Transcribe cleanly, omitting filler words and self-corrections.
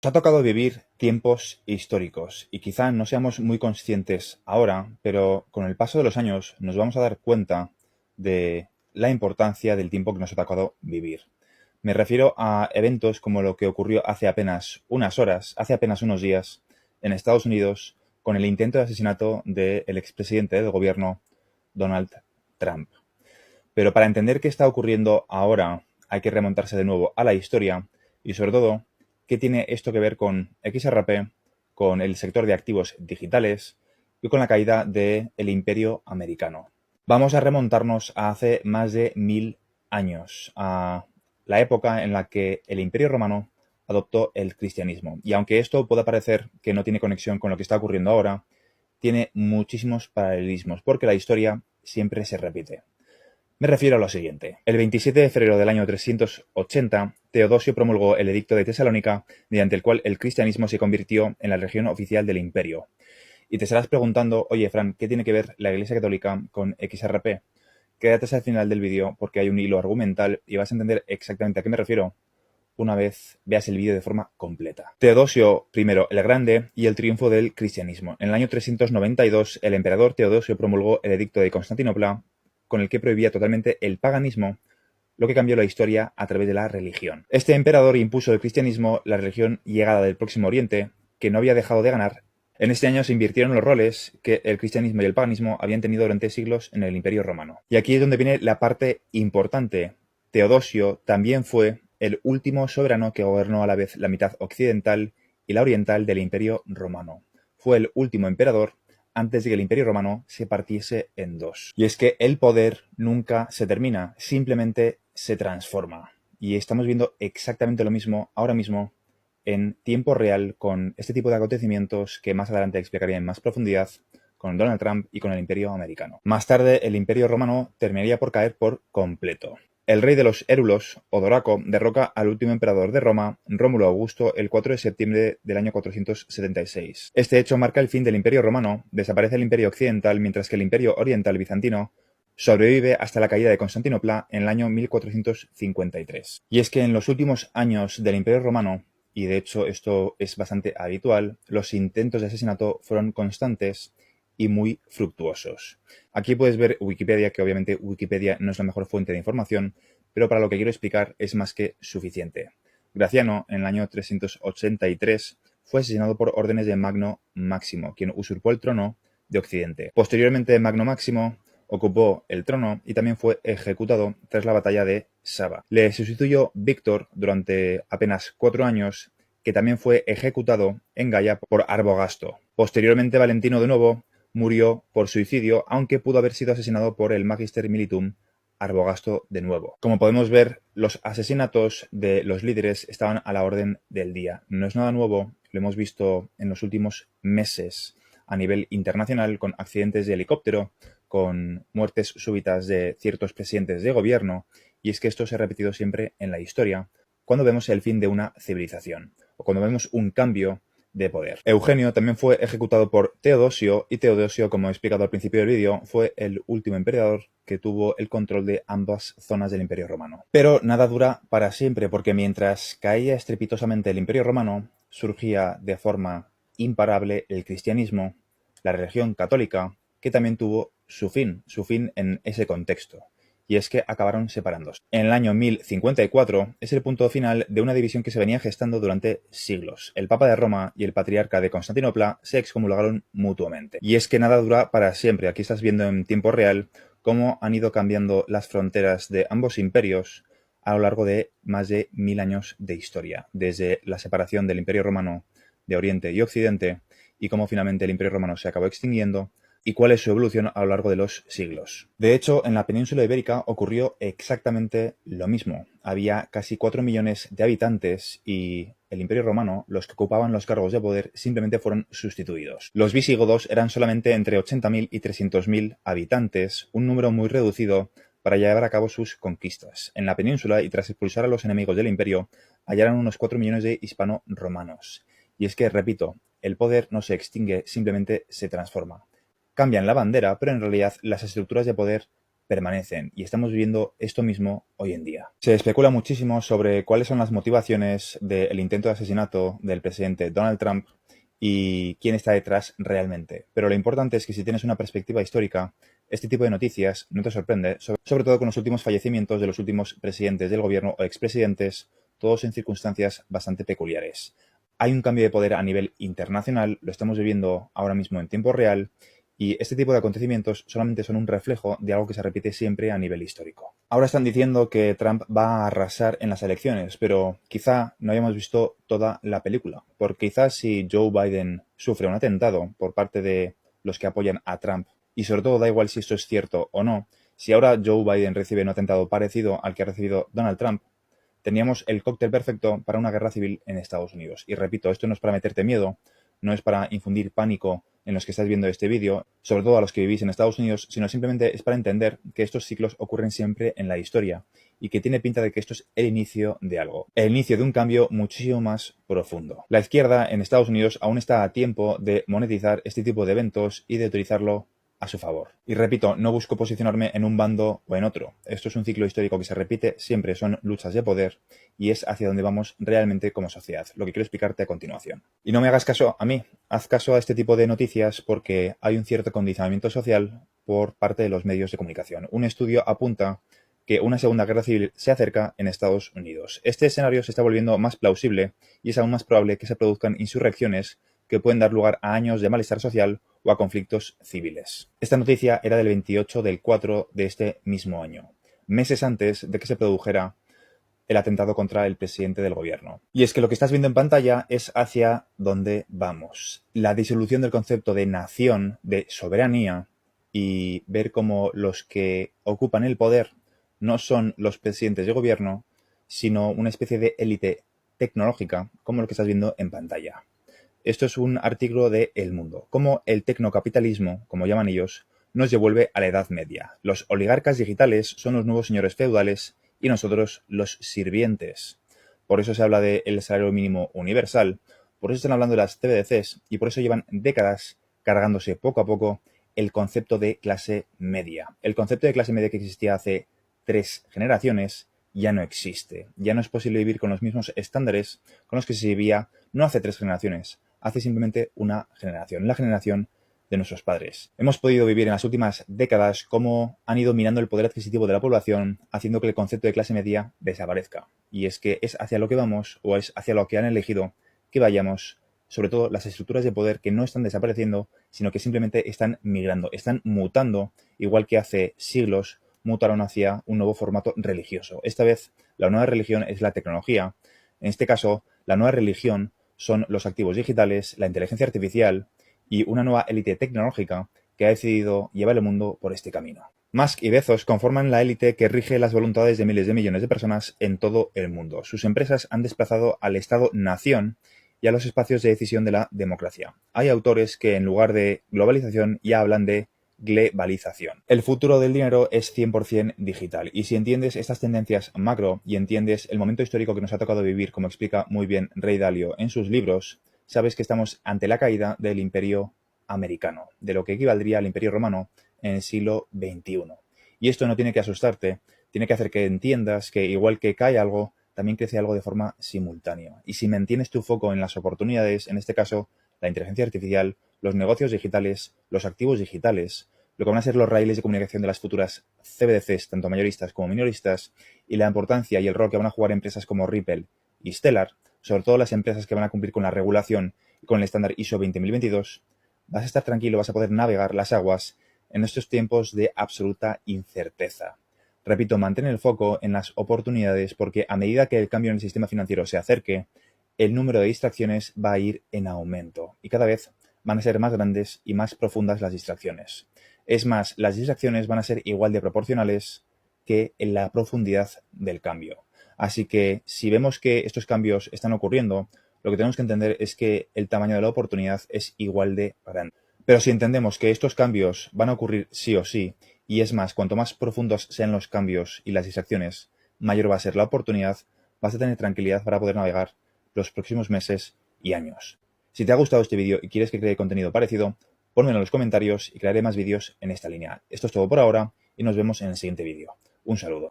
Nos ha tocado vivir tiempos históricos y quizá no seamos muy conscientes ahora, pero con el paso de los años nos vamos a dar cuenta de la importancia del tiempo que nos ha tocado vivir. Me refiero a eventos como lo que ocurrió hace apenas unas horas, hace apenas unos días, en Estados Unidos, con el intento de asesinato del expresidente del gobierno, Donald Trump. Pero para entender qué está ocurriendo ahora, hay que remontarse de nuevo a la historia y sobre todo, qué tiene esto que ver con XRP, con el sector de activos digitales y con la caída del Imperio Americano. Vamos a remontarnos a hace más de 1000 años, a la época en la que el Imperio Romano adoptó el cristianismo. Y aunque esto pueda parecer que no tiene conexión con lo que está ocurriendo ahora, tiene muchísimos paralelismos, porque la historia siempre se repite. Me refiero a lo siguiente. El 27 de febrero del año 380, Teodosio promulgó el Edicto de Tesalónica, mediante el cual el cristianismo se convirtió en la religión oficial del imperio. Y te estarás preguntando, oye, Fran, ¿qué tiene que ver la Iglesia Católica con XRP? Quédate hasta el final del vídeo porque hay un hilo argumental y vas a entender exactamente a qué me refiero una vez veas el vídeo de forma completa. Teodosio I el Grande y el triunfo del cristianismo. En el año 392, el emperador Teodosio promulgó el Edicto de Constantinopla, con el que prohibía totalmente el paganismo, lo que cambió la historia a través de la religión. Este emperador impuso el cristianismo, la religión llegada del Próximo Oriente, que no había dejado de ganar. En este año se invirtieron los roles que el cristianismo y el paganismo habían tenido durante siglos en el Imperio Romano. Y aquí es donde viene la parte importante. Teodosio también fue el último soberano que gobernó a la vez la mitad occidental y la oriental del Imperio Romano. Fue el último emperador antes de que el Imperio Romano se partiese en dos. Y es que el poder nunca se termina, simplemente se transforma. Y estamos viendo exactamente lo mismo ahora mismo en tiempo real con este tipo de acontecimientos que más adelante explicaré en más profundidad con Donald Trump y con el Imperio Americano. Más tarde, el Imperio Romano terminaría por caer por completo. El rey de los Érulos, Odoraco, derroca al último emperador de Roma, Rómulo Augusto, el 4 de septiembre del año 476. Este hecho marca el fin del Imperio Romano, desaparece el Imperio Occidental, mientras que el Imperio Oriental bizantino sobrevive hasta la caída de Constantinopla en el año 1453. Y es que en los últimos años del Imperio Romano, y de hecho esto es bastante habitual, los intentos de asesinato fueron constantes y muy fructuosos. Aquí puedes ver Wikipedia, que obviamente Wikipedia no es la mejor fuente de información, pero para lo que quiero explicar es más que suficiente. Graciano, en el año 383, fue asesinado por órdenes de Magno Máximo, quien usurpó el trono de Occidente. Posteriormente, Magno Máximo ocupó el trono y también fue ejecutado tras la batalla de Saba. Le sustituyó Víctor durante apenas 4 años, que también fue ejecutado en Gaia por Arbogasto. Posteriormente, Valentino de nuevo murió por suicidio, aunque pudo haber sido asesinado por el Magister Militum Arbogasto de nuevo. Como podemos ver, los asesinatos de los líderes estaban a la orden del día. No es nada nuevo, lo hemos visto en los últimos meses a nivel internacional con accidentes de helicóptero, con muertes súbitas de ciertos presidentes de gobierno, y es que esto se ha repetido siempre en la historia cuando vemos el fin de una civilización o cuando vemos un cambio de poder. Eugenio también fue ejecutado por Teodosio y Teodosio, como he explicado al principio del vídeo, fue el último emperador que tuvo el control de ambas zonas del Imperio Romano. Pero nada dura para siempre, porque mientras caía estrepitosamente el Imperio Romano, surgía de forma imparable el cristianismo, la religión católica, que también tuvo su fin en ese contexto. Y es que acabaron separándose. En el año 1054 es el punto final de una división que se venía gestando durante siglos. El Papa de Roma y el Patriarca de Constantinopla se excomulgaron mutuamente. Y es que nada dura para siempre. Aquí estás viendo en tiempo real cómo han ido cambiando las fronteras de ambos imperios a lo largo de más de 1000 años de historia. Desde la separación del Imperio Romano de Oriente y Occidente y cómo finalmente el Imperio Romano se acabó extinguiendo, y cuál es su evolución a lo largo de los siglos. De hecho, en la península ibérica ocurrió exactamente lo mismo. Había casi 4 millones de habitantes y el Imperio Romano, los que ocupaban los cargos de poder, simplemente fueron sustituidos. Los visigodos eran solamente entre 80.000 y 300.000 habitantes, un número muy reducido para llevar a cabo sus conquistas. En la península, y tras expulsar a los enemigos del imperio, hallaron unos 4 millones de hispano-romanos. Y es que, repito, el poder no se extingue, simplemente se transforma. Cambian la bandera, pero en realidad las estructuras de poder permanecen y estamos viviendo esto mismo hoy en día. Se especula muchísimo sobre cuáles son las motivaciones del intento de asesinato del presidente Donald Trump y quién está detrás realmente. Pero lo importante es que si tienes una perspectiva histórica, este tipo de noticias no te sorprende, sobre todo con los últimos fallecimientos de los últimos presidentes del gobierno o expresidentes, todos en circunstancias bastante peculiares. Hay un cambio de poder a nivel internacional, lo estamos viviendo ahora mismo en tiempo real, y este tipo de acontecimientos solamente son un reflejo de algo que se repite siempre a nivel histórico. Ahora están diciendo que Trump va a arrasar en las elecciones, pero quizá no hayamos visto toda la película, porque quizás si Joe Biden sufre un atentado por parte de los que apoyan a Trump, y sobre todo da igual si esto es cierto o no, si ahora Joe Biden recibe un atentado parecido al que ha recibido Donald Trump, teníamos el cóctel perfecto para una guerra civil en Estados Unidos. Y repito, esto no es para meterte miedo, no es para infundir pánico en los que estáis viendo este vídeo, sobre todo a los que vivís en Estados Unidos, sino simplemente es para entender que estos ciclos ocurren siempre en la historia y que tiene pinta de que esto es el inicio de algo, el inicio de un cambio muchísimo más profundo. La izquierda en Estados Unidos aún está a tiempo de monetizar este tipo de eventos y de utilizarlo a su favor. Y repito, no busco posicionarme en un bando o en otro. Esto es un ciclo histórico que se repite, siempre son luchas de poder y es hacia donde vamos realmente como sociedad, lo que quiero explicarte a continuación. Y no me hagas caso a mí, haz caso a este tipo de noticias porque hay un cierto condicionamiento social por parte de los medios de comunicación. Un estudio apunta que una segunda guerra civil se acerca en Estados Unidos. Este escenario se está volviendo más plausible y es aún más probable que se produzcan insurrecciones que pueden dar lugar a años de malestar social o a conflictos civiles. Esta noticia era del 28 del 4 de este mismo año, meses antes de que se produjera el atentado contra el presidente del gobierno. Y es que lo que estás viendo en pantalla es hacia dónde vamos. La disolución del concepto de nación, de soberanía, y ver cómo los que ocupan el poder no son los presidentes de gobierno, sino una especie de élite tecnológica, como lo que estás viendo en pantalla. Esto es un artículo de El Mundo. Cómo el tecnocapitalismo, como llaman ellos, nos devuelve a la Edad Media. Los oligarcas digitales son los nuevos señores feudales y nosotros los sirvientes. Por eso se habla del salario mínimo universal, por eso están hablando de las CBDCs y por eso llevan décadas cargándose poco a poco el concepto de clase media. El concepto de clase media que existía hace 3 generaciones ya no existe. Ya no es posible vivir con los mismos estándares con los que se vivía no hace 3 generaciones, hace simplemente una generación, la generación de nuestros padres. Hemos podido vivir en las últimas décadas cómo han ido minando el poder adquisitivo de la población, haciendo que el concepto de clase media desaparezca. Y es que es hacia lo que vamos, o es hacia lo que han elegido que vayamos, sobre todo las estructuras de poder que no están desapareciendo, sino que simplemente están migrando, están mutando, igual que hace siglos mutaron hacia un nuevo formato religioso. Esta vez la nueva religión es la tecnología. En este caso, la nueva religión son los activos digitales, la inteligencia artificial y una nueva élite tecnológica que ha decidido llevar el mundo por este camino. Musk y Bezos conforman la élite que rige las voluntades de miles de millones de personas en todo el mundo. Sus empresas han desplazado al Estado-nación y a los espacios de decisión de la democracia. Hay autores que en lugar de globalización ya hablan de globalización. El futuro del dinero es 100% digital y si entiendes estas tendencias macro y entiendes el momento histórico que nos ha tocado vivir, como explica muy bien Ray Dalio en sus libros, sabes que estamos ante la caída del imperio americano, de lo que equivaldría al imperio romano en el siglo XXI. Y esto no tiene que asustarte, tiene que hacer que entiendas que igual que cae algo, también crece algo de forma simultánea. Y si mantienes tu foco en las oportunidades, en este caso la inteligencia artificial, los negocios digitales, los activos digitales, lo que van a ser los raíles de comunicación de las futuras CBDCs, tanto mayoristas como minoristas, y la importancia y el rol que van a jugar empresas como Ripple y Stellar, sobre todo las empresas que van a cumplir con la regulación y con el estándar ISO 20022, vas a estar tranquilo, vas a poder navegar las aguas en estos tiempos de absoluta incerteza. Repito, mantén el foco en las oportunidades porque a medida que el cambio en el sistema financiero se acerque, el número de distracciones va a ir en aumento y cada vez van a ser más grandes y más profundas las distracciones. Es más, las distracciones van a ser igual de proporcionales que en la profundidad del cambio. Así que si vemos que estos cambios están ocurriendo, lo que tenemos que entender es que el tamaño de la oportunidad es igual de grande. Pero si entendemos que estos cambios van a ocurrir sí o sí, y es más, cuanto más profundos sean los cambios y las distracciones, mayor va a ser la oportunidad, vas a tener tranquilidad para poder navegar los próximos meses y años. Si te ha gustado este vídeo y quieres que cree contenido parecido, pónmelo en los comentarios y crearé más vídeos en esta línea. Esto es todo por ahora y nos vemos en el siguiente vídeo. Un saludo.